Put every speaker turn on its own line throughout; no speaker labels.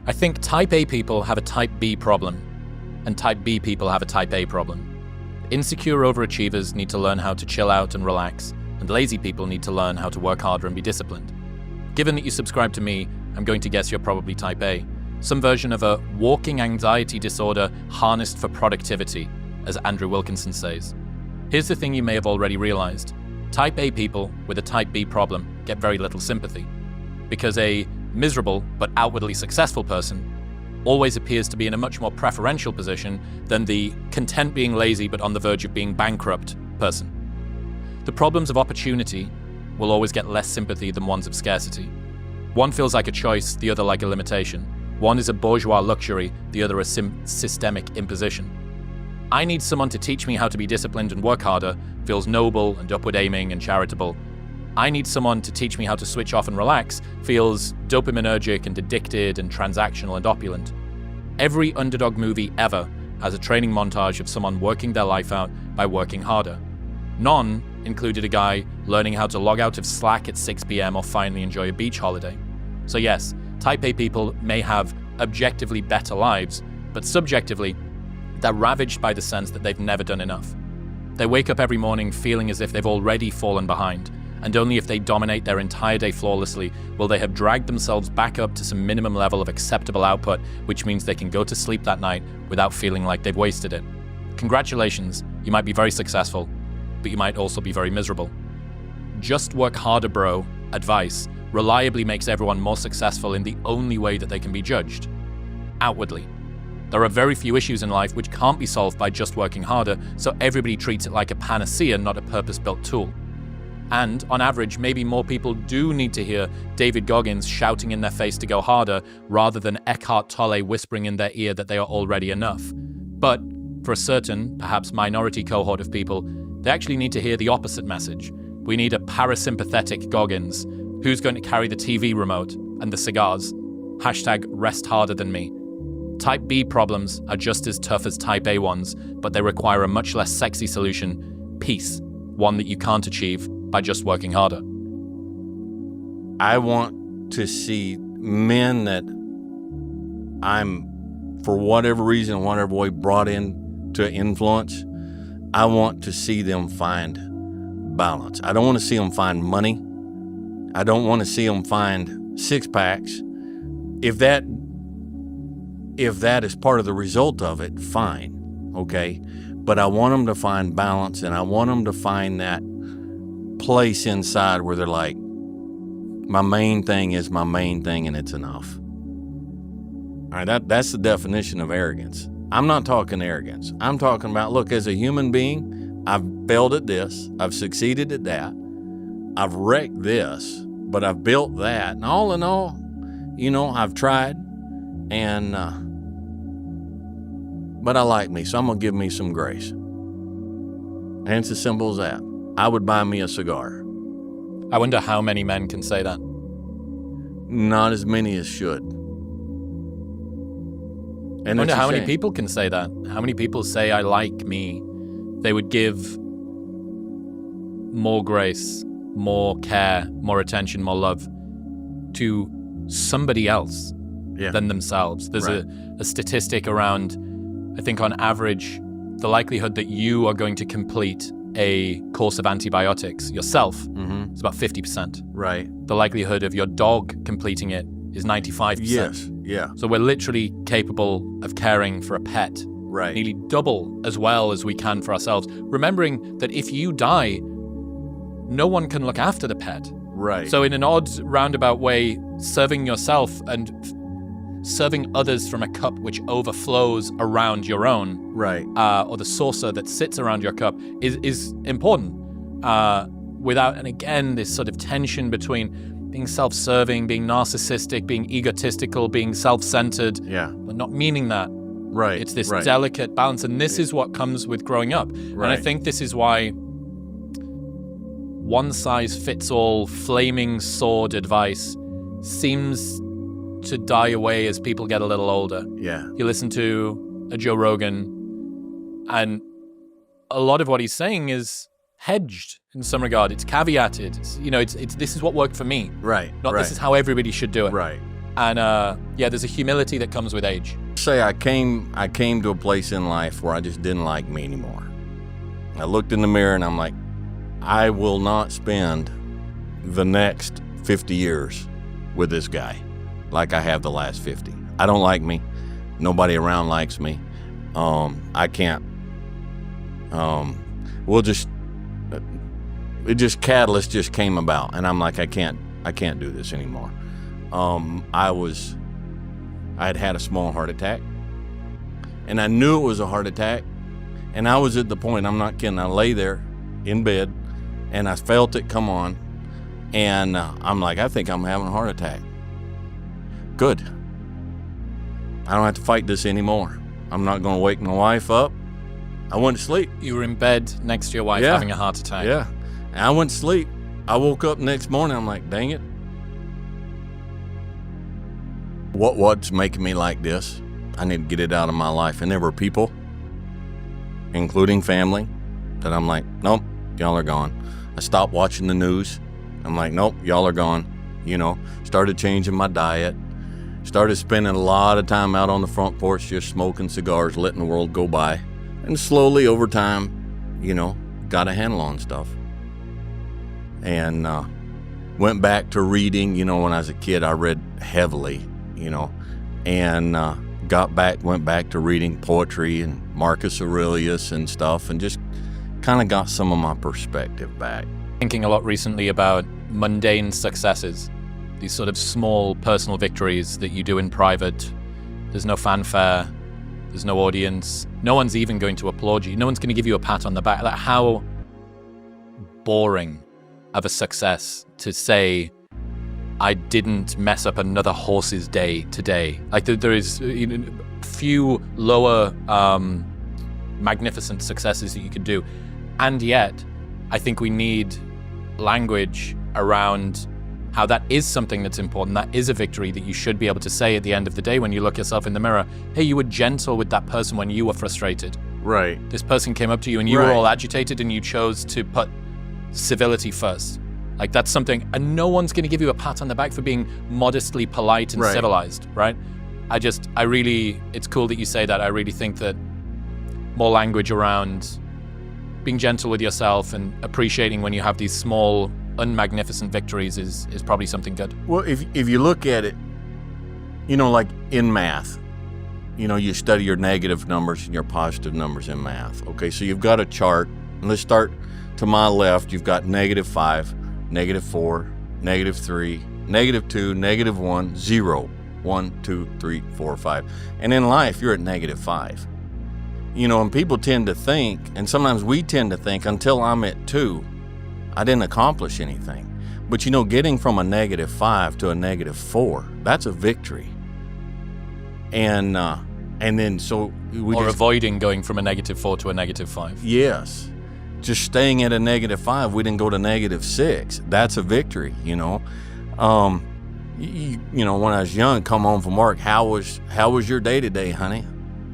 I think type A people have a type B problem, and type B people have a type A problem. Insecure overachievers need to learn how to chill out and relax, and lazy people need to learn how to work harder and be disciplined. Given that you subscribe to me, I'm going to guess you're probably type A, some version of a walking anxiety disorder harnessed for productivity, as Andrew Wilkinson says. Here's the thing you may have already realized. Type A people with a type B problem get very little sympathy, because a miserable but outwardly successful person always appears to be in a much more preferential position than the content being lazy but on the verge of being bankrupt person. The problems of opportunity will always get less sympathy than ones of scarcity. One feels like a choice, the other like a limitation. One is a bourgeois luxury, the other a systemic imposition. I need someone to teach me how to be disciplined and work harder feels noble and upward aiming and charitable. I need someone to teach me how to switch off and relax feels dopaminergic and addicted and transactional and opulent. Every underdog movie ever has a training montage of someone working their life out by working harder. None included a guy learning how to log out of Slack at 6 p.m. or finally enjoy a beach holiday. So yes, type A people may have objectively better lives, but subjectively, they're ravaged by the sense that they've never done enough. They wake up every morning feeling as if they've already fallen behind, and only if they dominate their entire day flawlessly will they have dragged themselves back up to some minimum level of acceptable output, which means they can go to sleep that night without feeling like they've wasted it. Congratulations, you might be very successful, but you might also be very miserable. Just work harder, bro, advice, reliably makes everyone more successful in the only way that they can be judged, outwardly. There are very few issues in life which can't be solved by just working harder, so everybody treats it like a panacea, not a purpose-built tool. And, on average, maybe more people do need to hear David Goggins shouting in their face to go harder rather than Eckhart Tolle whispering in their ear that they are already enough. But, for a certain, perhaps minority cohort of people, they actually need to hear the opposite message. We need a parasympathetic Goggins. Who's going to carry the TV remote and the cigars? Hashtag rest harder than me. Type B problems are just as tough as type A ones, but they require a much less sexy solution, peace, one that you can't achieve by just working harder.
I want to see men that I'm, for whatever reason, whatever way, brought in to influence. I want to see them find balance. I don't want to see them find money. I don't want to see them find six packs. If that is part of the result of it, fine, okay? But I want them to find balance, and I want them to find that place inside where they're like, my main thing is my main thing and it's enough. All right, that's the definition of arrogance. I'm not talking arrogance. I'm talking about, look, as a human being, I've failed at this, I've succeeded at that, I've wrecked this, but I've built that. And all in all, I've tried, and but I like me, so I'm going to give me some grace. And it's as simple as that. I would buy me a cigar.
I wonder how many men can say that.
Not as many as should. And
I wonder how many people can say that. How many people say, I like me? They would give more grace, more care, more attention, more love to somebody else than themselves. There's a statistic around, I think on average, the likelihood that you are going to complete a course of antibiotics yourself is about 50%.
Right.
The likelihood of your dog completing it is 95%.
Yes, yeah.
So we're literally capable of caring for a pet.
Right.
Nearly double as well as we can for ourselves. Remembering that if you die, no one can look after the pet.
Right.
So in an odd roundabout way, serving yourself and serving others from a cup which overflows around your own,
right,
or the saucer that sits around your cup is important. Without, and again, this sort of tension between being self-serving, being narcissistic, being egotistical, being self-centered, but not meaning that.
Right.
It's this delicate balance, and this is what comes with growing up. Right. And I think this is why one-size-fits-all flaming sword advice seems to die away as people get a little older.
Yeah.
You listen to a Joe Rogan, and a lot of what he's saying is hedged in some regard. It's caveated. It's this is what worked for me.
Right.
Not this is how everybody should do it.
Right.
And yeah, there's a humility that comes with age.
Say I came to a place in life where I just didn't like me anymore. I looked in the mirror and I'm like, I will not spend the next 50 years with this guy like I have the last 50. I don't like me. Nobody around likes me. I can't. Catalyst just came about, and I'm like, I can't do this anymore. I had a small heart attack, and I knew it was a heart attack, and I was at the point, I'm not kidding, I lay there in bed, and I felt it come on, and I'm like, I think I'm having a heart attack. Good. I don't have to fight this anymore. I'm not going to wake my wife up. I went to sleep.
You were in bed next to your wife having a heart attack.
Yeah. And I went to sleep. I woke up next morning, I'm like, dang it. What's making me like this? I need to get it out of my life. And there were people, including family, that I'm like, nope, y'all are gone. I stopped watching the news. I'm like, nope, y'all are gone. Started changing my diet. Started spending a lot of time out on the front porch just smoking cigars, letting the world go by. And slowly over time, got a handle on stuff. And went back to reading. When I was a kid, I read heavily, and went back to reading poetry and Marcus Aurelius and stuff, and just kind of got some of my perspective back.
Thinking a lot recently about mundane successes, these sort of small personal victories that you do in private. There's no fanfare, there's no audience, no one's even going to applaud you, no one's going to give you a pat on the back. Like, how boring of a success to say, I didn't mess up another horse's day today. Like, there is few lower magnificent successes that you could do. And yet, I think we need language around how that is something that's important. That is a victory that you should be able to say at the end of the day when you look yourself in the mirror. Hey, you were gentle with that person when you were frustrated.
Right.
This person came up to you and you were all agitated and you chose to put civility first. Like, that's something, and no one's going to give you a pat on the back for being modestly polite and civilized, right? It's cool that you say that. I really think that more language around being gentle with yourself and appreciating when you have these small, unmagnificent victories is probably something good.
Well, if you look at it, like in math, you study your negative numbers and your positive numbers in math. Okay, so you've got a chart, and let's start to my left. You've got -5, -4, -3, -2, -1, 0, 1, 2, 3, 4, 5. And in life, you're at -5. And people tend to think, and sometimes we tend to think, until I'm at 2, I didn't accomplish anything. But getting from a -5 to a -4, that's a victory. And then
avoiding going from a -4 to a -5.
Yes. Just staying at a -5, we didn't go to -6. That's a victory, When I was young, come home from work, how was your day today, honey?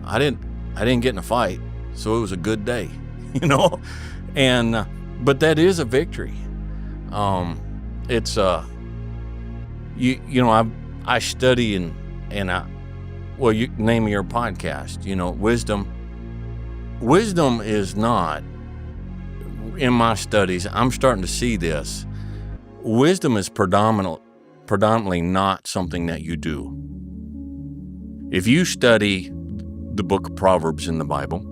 I didn't get in a fight, so it was a good day, And but that is a victory. It's I study and you name your podcast, wisdom. Wisdom is not, in my studies, I'm starting to see this. Wisdom is predominantly not something that you do. If you study the book of Proverbs in the Bible,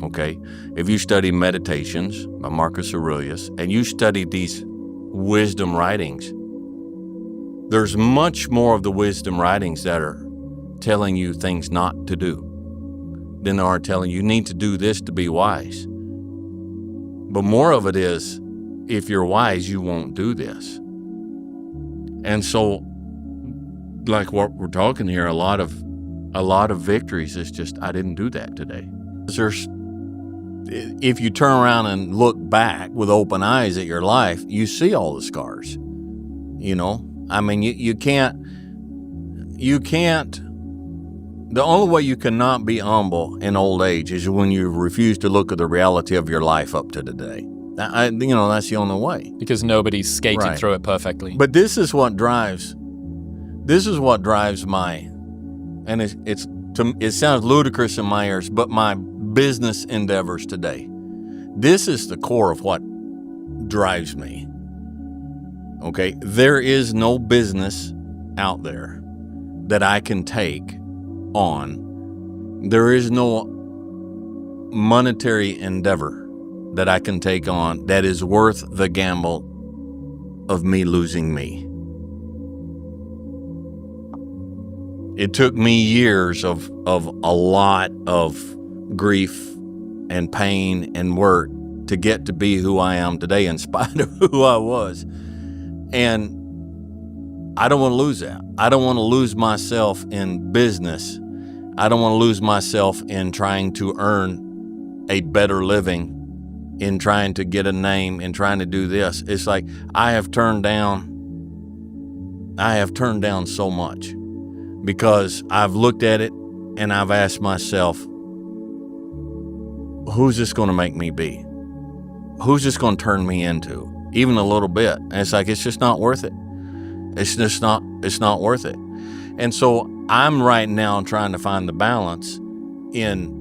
okay, if you study Meditations by Marcus Aurelius, and you study these wisdom writings, there's much more of the wisdom writings that are telling you things not to do than there are telling you need to do this to be wise. But more of it is, if you're wise, you won't do this. And so, like what we're talking here, a lot of victories is just, I didn't do that today. If you turn around and look back with open eyes at your life, you see all the scars. I mean, you can't. The only way you cannot be humble in old age is when you refuse to look at the reality of your life up to today. That's the only way.
Because nobody's skated through it perfectly.
But this is what drives This is what drives and it sounds ludicrous in my ears, but my business endeavors today. This is the core of what drives me. Okay, there is no business out there that I can take on. There is no monetary endeavor that I can take on that is worth the gamble of me losing me. It took me years of a lot of grief and pain and work to get to be who I am today in spite of who I was. And I don't want to lose that. I don't want to lose myself in business. I don't want to lose myself in trying to earn a better living, in trying to get a name, in trying to do this. It's like I have turned down so much because I've looked at it and I've asked myself, who's this going to make me be? Who's this going to turn me into? Even a little bit. And it's like, it's just not worth it. It's not worth it. And so I'm right now trying to find the balance in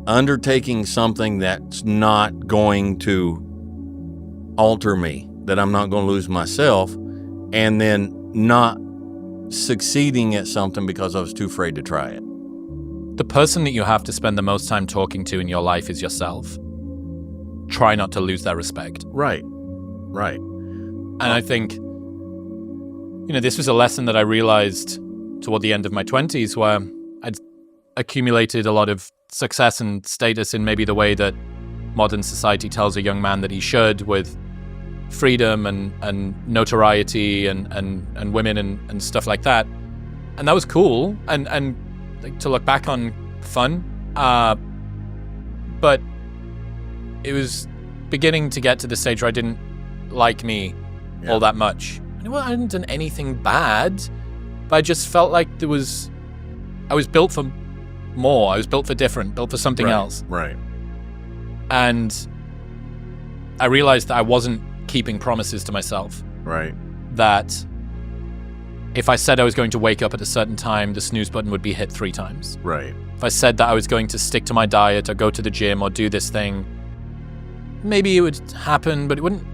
undertaking something that's not going to alter me, that I'm not going to lose myself, and then not succeeding at something because I was too afraid to try it.
The person that you have to spend the most time talking to in your life is yourself. Try not to lose that respect.
Right.
And I think, this was a lesson that I realized toward the end of my 20s, where I'd accumulated a lot of success and status in maybe the way that modern society tells a young man that he should, with freedom and notoriety and women and stuff like that. And that was cool and like, to look back on, fun. But it was beginning to get to the stage where I didn't like me all that much. I hadn't done anything bad, but I just felt like I was built for more. I was built for different, built for something else.
Right.
And I realized that I wasn't keeping promises to myself.
Right.
That if I said I was going to wake up at a certain time, the snooze button would be hit 3 times.
Right.
If I said that I was going to stick to my diet or go to the gym or do this thing, maybe it would happen, but it wouldn't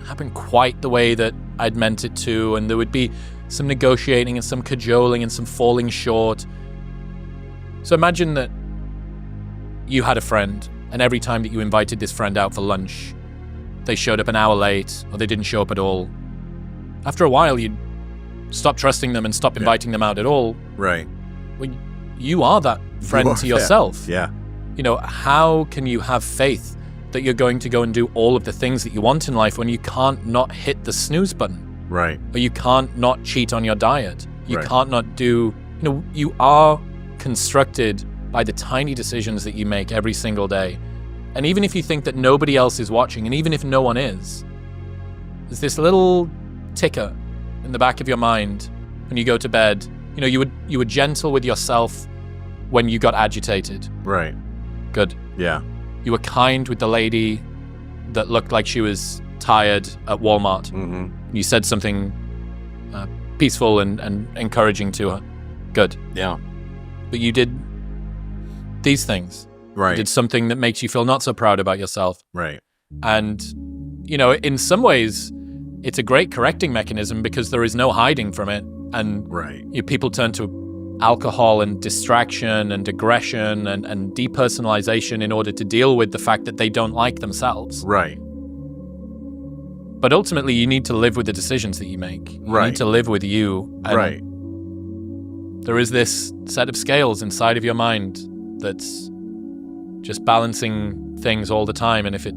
happen quite the way that I'd meant it to, and there would be some negotiating and some cajoling and some falling short. So imagine that you had a friend, and every time that you invited this friend out for lunch, they showed up an hour late, or they didn't show up at all. After a while, you'd stop trusting them and stop inviting them out at all.
Right.
Well, you are that friend to yourself.
Yeah.
How can you have faith that you're going to go and do all of the things that you want in life when you can't not hit the snooze button?
Right.
Or you can't not cheat on your diet. You
Right.
can't not do, you are constructed by the tiny decisions that you make every single day. And even if you think that nobody else is watching, and even if no one is, there's this little ticker in the back of your mind when you go to bed. You were gentle with yourself when you got agitated.
Right.
Good.
Yeah.
You were kind with the lady that looked like she was tired at Walmart.
Mm-hmm.
You said something peaceful and encouraging to her. Good.
Yeah.
But you did these things.
Right.
You did something that makes you feel not so proud about yourself.
Right.
And, in some ways, it's a great correcting mechanism because there is no hiding from it. And
Right.
People turn to alcohol and distraction and aggression and depersonalization in order to deal with the fact that they don't like themselves.
Right.
But ultimately, you need to live with the decisions that you make. You
Right.
need to live with you. And
Right.
there is this set of scales inside of your mind that's just balancing things all the time. And if it